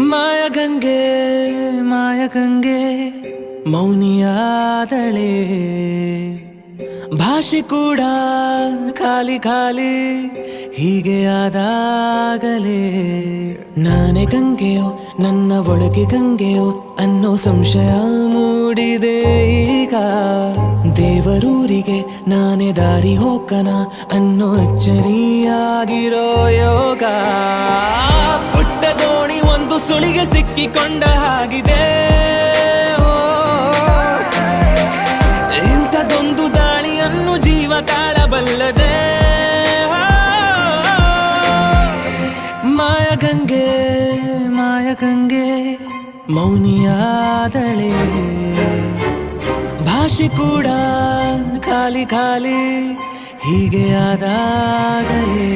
ಮಾಯಗಂಗೆ ಮಾಯಗಂಗೆ ಮೌನಿಯಾದಳೆ ಭಾಷೆ ಕೂಡ ಖಾಲಿ ಖಾಲಿ ಹೀಗೆ ಆದಾಗಲೇ ನಾನೇ ಗಂಗೆಯೋ ನನ್ನ ಒಳಗೆ ಗಂಗೆಯೋ ಅನ್ನೋ ಸಂಶಯ ಮೂಡಿದೆ ಈಗ ದೇವರೂರಿಗೆ ನಾನೇ ದಾರಿ ಹೋಗನ ಅನ್ನೋ ಅಚ್ಚರಿಯಾಗಿರೋ ಯೋಗ ಪುಟ್ಟ ದೋಣಿ ಒಂದು ಸುಳಿಗೆ ಸಿಕ್ಕಿಕೊಂಡ ಹಾಗಿದೆ ಇಂಥದೊಂದು ದಾಳಿಯನ್ನು ಜೀವ ತಾಳಬಲ್ಲದೆ ಮಾಯಗಂಗೆ ಮಾಯಗಂಗೆ ಮೌನಿಯಾದಳೆ ಭಾಷೆ ಕೂಡ ಖಾಲಿ ಖಾಲಿ ಹೀಗೆ ಆದಾಗಲೇ